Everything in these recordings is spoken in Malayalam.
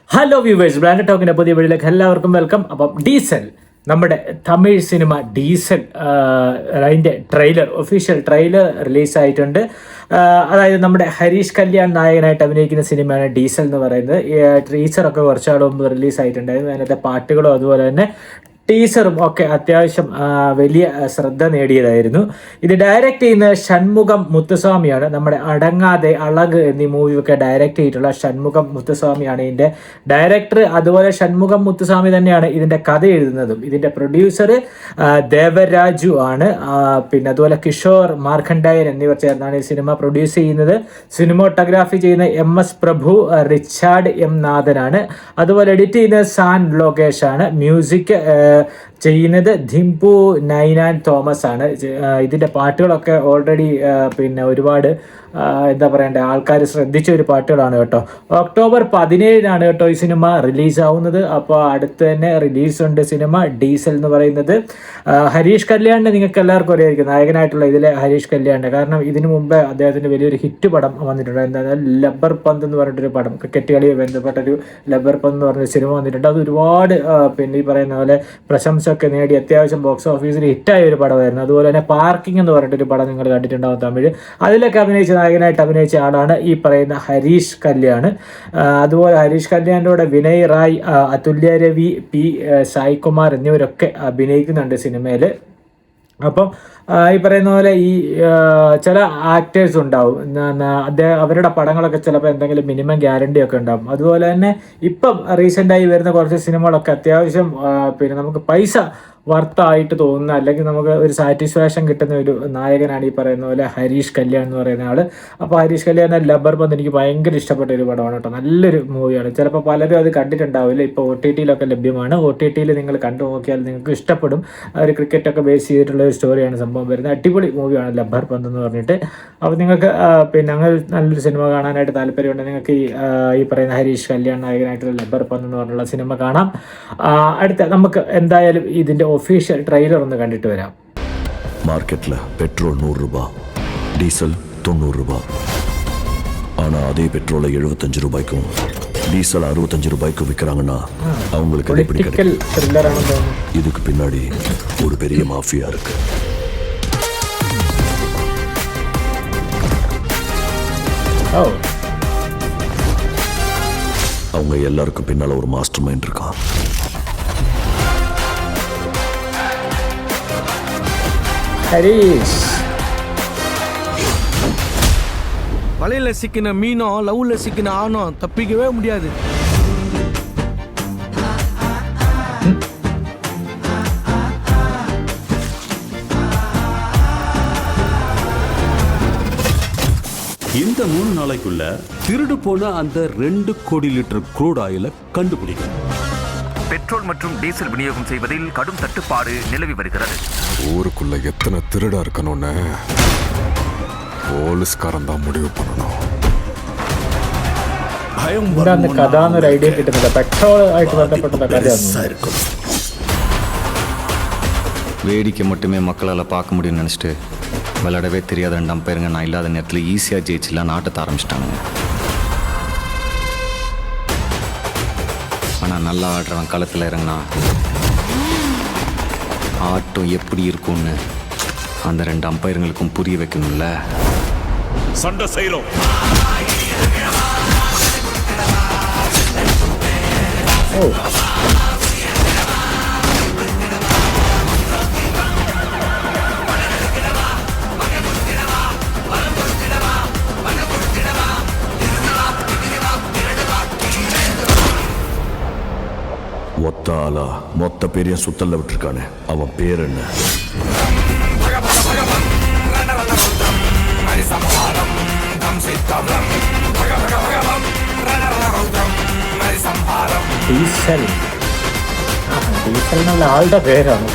ഹലോ വ്യൂവേഴ്സ്, ബ്രാൻഡ് ടോക്കിൻ്റെ പുതിയ വീഡിയോയിലേക്ക് എല്ലാവർക്കും വെൽക്കം. അപ്പം ഡീസൽ, നമ്മുടെ തമിഴ് സിനിമ ഡീസൽ, അതിൻ്റെ ഒഫീഷ്യൽ ട്രെയിലർ റിലീസായിട്ടുണ്ട്. അതായത് നമ്മുടെ ഹരീഷ് കല്യാൺ നായകനായിട്ട് അഭിനയിക്കുന്ന സിനിമയാണ് ഡീസൽ എന്ന് പറയുന്നത്. ടീസറൊക്കെ കുറച്ചാൾ മുമ്പ് റിലീസായിട്ടുണ്ടായിരുന്നു. അതിനകത്തെ പാട്ടുകളും അതുപോലെ തന്നെ ടീസറും ഒക്കെ അത്യാവശ്യം വലിയ ശ്രദ്ധ നേടിയതായിരുന്നു. ഇത് ഡയറക്റ്റ് ചെയ്യുന്ന ഷൺമുഖം മുത്തുസ്വാമിയാണ്. നമ്മുടെ അടങ്ങാതെ, അളക് എന്നീ മൂവിയൊക്കെ ഡയറക്റ്റ് ചെയ്തിട്ടുള്ള ഷൺമുഖം മുത്തുസ്വാമിയാണ് ഇതിൻ്റെ ഡയറക്ടർ. അതുപോലെ ഷൺമുഖം മുത്തുസ്വാമി തന്നെയാണ് ഇതിൻ്റെ കഥ എഴുതുന്നതും. ഇതിൻ്റെ പ്രൊഡ്യൂസർ ദേവരാജു ആണ്. പിന്നെ അതുപോലെ കിഷോർ മാർക്കണ്ഡേയൻ എന്നിവർ ചേർന്നാണ് ഈ സിനിമ പ്രൊഡ്യൂസ് ചെയ്യുന്നത്. സിനിമോട്ടോഗ്രാഫി ചെയ്യുന്ന MS പ്രഭു, റിച്ചാർഡ് M നാഥനാണ്. അതുപോലെ എഡിറ്റ് ചെയ്യുന്നത് സാൻ ലോകേഷ് ആണ്. മ്യൂസിക് ചെയ്യുന്നത് ധിംപു നൈനാൻ തോമസ് ആണ്. ഇതിൻ്റെ പാട്ടുകളൊക്കെ ഓൾറെഡി പിന്നെ ഒരുപാട് എന്താ പറയണ്ടേ, ആൾക്കാർ ശ്രദ്ധിച്ച ഒരു പാട്ടുകളാണ് കേട്ടോ. ഒക്ടോബർ 17 കേട്ടോ ഈ സിനിമ റിലീസാവുന്നത്. അപ്പോൾ അടുത്ത് തന്നെ റിലീസുണ്ട് സിനിമ ഡീസൽ എന്ന് പറയുന്നത്. ഹരീഷ് കല്യാണിനെ നിങ്ങൾക്ക് എല്ലാവർക്കും അറിയായിരിക്കും, നായകനായിട്ടുള്ള ഇതിലെ ഹരീഷ് കല്യാണിൻ്റെ. കാരണം ഇതിനു മുമ്പ് അദ്ദേഹത്തിൻ്റെ വലിയൊരു ഹിറ്റ് പടം വന്നിട്ടുണ്ട്. എന്താ ലബ്ബർ പന്ത് എന്ന് പറഞ്ഞിട്ടൊരു പടം, ക്രിക്കറ്റ് കളിയെ ബന്ധപ്പെട്ടൊരു ലബ്ബർ പന്ത് എന്ന് പറഞ്ഞൊരു സിനിമ വന്നിട്ടുണ്ട്. അത് ഒരുപാട് പിന്നെ ഈ പറയുന്ന പോലെ പ്രശംസയൊക്കെ നേടി അത്യാവശ്യം ബോക്സ് ഓഫീസിൽ ഹിറ്റായ ഒരു പടമായിരുന്നു. അതുപോലെ തന്നെ പാർക്കിംഗ് എന്ന് പറഞ്ഞിട്ടൊരു പടം നിങ്ങൾ കണ്ടിട്ടുണ്ടാവും, തമിഴ്. അതിലൊക്കെ നായകനായിട്ട് അഭിനയിച്ച ആളാണ് ഈ പറയുന്ന ഹരീഷ് കല്യാൺ. അതുപോലെ ഹരീഷ് കല്യാണിൻ്റെ കൂടെ വിനയ് റായ്, അതുല്യ രവി, P സായികുമാർ എന്നിവരൊക്കെ അഭിനയിക്കുന്നുണ്ട് സിനിമയിൽ. അപ്പം ഈ പറയുന്ന പോലെ ഈ ചില ആക്ടേഴ്സ് ഉണ്ടാവും, അവരുടെ പടങ്ങളൊക്കെ ചിലപ്പോൾ എന്തെങ്കിലും മിനിമം ഗ്യാരണ്ടി ഒക്കെ ഉണ്ടാവും. അതുപോലെ തന്നെ ഇപ്പം റീസെൻ്റായി വരുന്ന കുറച്ച് സിനിമകളൊക്കെ അത്യാവശ്യം പിന്നെ നമുക്ക് പൈസ വർത്തായിട്ട് തോന്നുന്ന, അല്ലെങ്കിൽ നമുക്ക് ഒരു സാറ്റിസ്ഫാക്ഷൻ കിട്ടുന്ന ഒരു നായകനാണ് ഈ പറയുന്ന പോലെ ഹരീഷ് കല്യാൺ എന്ന് പറയുന്ന ആൾ. അപ്പോൾ ഹരീഷ് കല്യാണിൻ്റെ ലബ്ബർ പന്ത് എനിക്ക് ഭയങ്കര ഇഷ്ടപ്പെട്ട ഒരു പടമാണ് കേട്ടോ. നല്ലൊരു മൂവിയാണ്. ചിലപ്പോൾ പലരും അത് കണ്ടിട്ടുണ്ടാവില്ല. ഇപ്പോൾ OTT-യിലൊക്കെ ലഭ്യമാണ്. OTT-യിൽ നിങ്ങൾ കണ്ടു നോക്കിയാൽ നിങ്ങൾക്ക് ഇഷ്ടപ്പെടും. ഒരു ക്രിക്കറ്റൊക്കെ ബേസ് ചെയ്തിട്ടുള്ള ഒരു സ്റ്റോറിയാണ് സംഭവം വരുന്നത്. അടിപൊളി മൂവിയാണ് ലബ്ബർ പന്ത് എന്ന് പറഞ്ഞിട്ട്. അപ്പോൾ നിങ്ങൾക്ക് പിന്നെ അങ്ങനെ നല്ലൊരു സിനിമ കാണാനായിട്ട് താല്പര്യമുണ്ടെങ്കിൽ നിങ്ങൾക്ക് ഈ പറയുന്ന ഹരീഷ് കല്യാൺ നായകനായിട്ടുള്ള ലബ്ബർ പന്ത് എന്ന് പറഞ്ഞുള്ള സിനിമ കാണാം. അടുത്ത നമുക്ക് എന്തായാലും ഇതിൻ്റെ ഒഫീഷ്യൽ ട്രെയിലർ ഒന്ന് കണ്ടിട്ട് വരാം. மார்க்கெட்ல பெட்ரோல் 100 ரூபாய், டீசல் 90 ரூபாய். ஆனா அதே பெட்ரோலை 75 ரூபாய்க்கும் டீசல் 65 ரூபாய்க்கும் விற்கிறாங்கன்னா அவங்களுக்கு எப்படி கிடைக்கும்? இதுக்கு பின்னாடி ஒரு பெரிய மாஃபியா இருக்கு. அவங்க எல்லாருக்கும் பின்னால ஒரு மாஸ்டர் மைண்ட் இருக்கான். ஹരീஷ் வலையில சிக்கின மீனும் லவ்ல சிக்கின ஆணும் தப்பிக்கவே முடியாது. இந்த 3 நாளைக்குள்ள திருடு போன அந்த 2 கோடி லிட்டர் க்ரூட் ஆயிலை கண்டுபிடிக்கும். பெட்ரோல் மற்றும் டீசல் விநியோகம் செய்வதில் கடும் தட்டுப்பாடு நிலவி வருகிறது. ஊருக்குள்ள எத்தனை திருடா இருக்கணும்னு போலீஸ்காரன் தான் முடிவு பண்ணணும். அந்த கதான்னு ஒரு ஐடியா கிட்டத்தட்ட பெட்ரோல் ஆயிட்டு ബന്ധപ്പെട്ട കഥയാണ്. வேடிக்கை மட்டுமே மக்களால் பார்க்க முடியும்னு நினச்சிட்டு விளையாடவே தெரியாத 2 அம்பையருங்க நான் இல்லாத நேரத்தில் ஈஸியாக ஜெயிச்சுலாம் நாட்டத்தை ஆரம்பிச்சிட்டானுங்க. ஆனால் நல்லா ஆடுறவன் களத்தில் இறங்கினா ஆட்டம் எப்படி இருக்கும்னு அந்த 2 அம்பையருங்களுக்கும் புரிய வைக்கணும்ல. சண்டை செய்யறோம். ஒத்த ஆளா மொத்த பெரிய சுத்தல்ல விட்டுருக்கானே, அவன் பேர் என்ன? ഡീസൽ. ഡീസൽ എന്നുള്ള ആളുടെ പേരാണ്.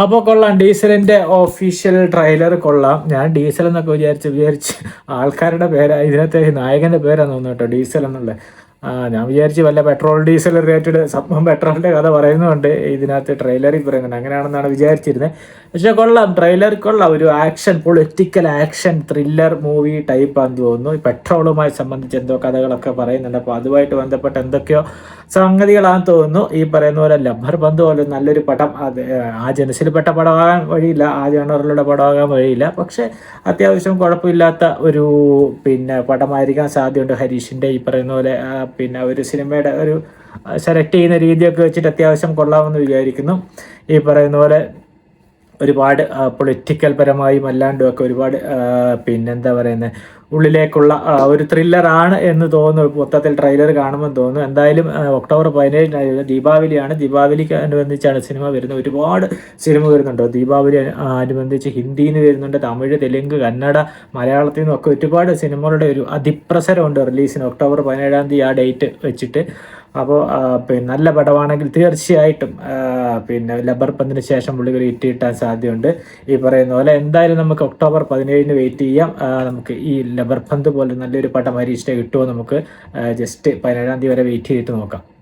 അപ്പോൾ കൊള്ളാം, ഡീസലിൻ്റെ ഒഫീഷ്യൽ ട്രെയിലർ കൊള്ളാം. ഞാൻ ഡീസൽ എന്നൊക്കെ വിചാരിച്ച് ആൾക്കാരുടെ പേരാ, ഇതിനകത്ത് നായകൻ്റെ പേരാന്ന് തോന്നുന്നു കേട്ടോ, ഡീസൽ എന്നുള്ളത്. ഞാൻ വിചാരിച്ചു വല്ല പെട്രോൾ ഡീസൽ റിലേറ്റഡ് സംഭവം പെട്രോളിൻ്റെ കഥ പറയുന്നുണ്ട് ഇതിനകത്ത് ട്രെയിലറിൽ പറയുന്നുണ്ട്, അങ്ങനെയാണെന്നാണ് വിചാരിച്ചിരുന്നത്. പക്ഷേ കൊള്ളാം, ട്രെയിലർ കൊള്ളാം. ഒരു action, political action thriller movie ടൈപ്പാന്ന് തോന്നുന്നു. പെട്രോളുമായി സംബന്ധിച്ച് എന്തോ കഥകളൊക്കെ പറയുന്നുണ്ട്. അപ്പോൾ അതുമായിട്ട് ബന്ധപ്പെട്ട എന്തൊക്കെയോ സംഗതികളാണെന്ന് തോന്നുന്നു. ഈ പറയുന്ന പോലെ ലബ്ബർ ബന്ധു പോലെ നല്ലൊരു പടം, അത് ആ ജനസിൽപ്പെട്ട പടമാകാൻ വഴിയില്ല, ആ ജനറിലുള്ള പടമാകാൻ വഴിയില്ല. പക്ഷേ അത്യാവശ്യം കുഴപ്പമില്ലാത്ത ഒരു പടമായിരിക്കാൻ സാധ്യതയുണ്ട്. ഹരീഷിൻ്റെ ഈ പറയുന്ന പോലെ ഒരു സിനിമയുടെ ഒരു സെലക്ട് ചെയ്യുന്ന രീതിയൊക്കെ വെച്ചിട്ട് അത്യാവശ്യം കൊള്ളാമെന്ന് വിചാരിക്കുന്നു. ഈ പറയുന്ന പോലെ ഒരുപാട് പൊളിറ്റിക്കൽ പരമായും അല്ലാണ്ടും ഒക്കെ ഒരുപാട് എന്താ പറയുന്നത് ഉള്ളിലേക്കുള്ള ഒരു ത്രില്ലറാണ് എന്ന് തോന്നുന്നു. മൊത്തത്തിൽ ട്രെയിലർ കാണുമ്പോൾ തോന്നുന്നു. എന്തായാലും ഒക്ടോബർ 17 ദീപാവലിയാണ്. ദീപാവലിക്ക് അനുബന്ധിച്ചാണ് സിനിമ വരുന്നത്. ഒരുപാട് സിനിമ വരുന്നുണ്ട് ദീപാവലി അനുബന്ധിച്ച്. ഹിന്ദിയിൽ നിന്ന് വരുന്നുണ്ട്, തമിഴ്, തെലുങ്ക്, കന്നഡ, മലയാളത്തിൽ നിന്നൊക്കെ ഒരുപാട് സിനിമകളുടെ ഒരു അതിപ്രസരമുണ്ട് റിലീസിന് ഒക്ടോബർ 17 ആ ഡേറ്റ് വെച്ചിട്ട്. അപ്പോൾ നല്ല പടമാണെങ്കിൽ തീർച്ചയായിട്ടും ലബ്ബർ ബന്ധിന് ശേഷം പുള്ളികൾ ഹിറ്റ് കിട്ടാൻ സാധ്യതയുണ്ട്. ഈ പറയുന്ന പോലെ എന്തായാലും നമുക്ക് ഒക്ടോബർ 17 വെയിറ്റ് ചെയ്യാം. നമുക്ക് ഈ ലബ്ബർ ബന്ധ് പോലെ നല്ലൊരു പടം ഹരീഷിൻ്റെ കിട്ടുമോ നമുക്ക് ജസ്റ്റ് 17 വരെ വെയിറ്റ് ചെയ്തിട്ട് നോക്കാം.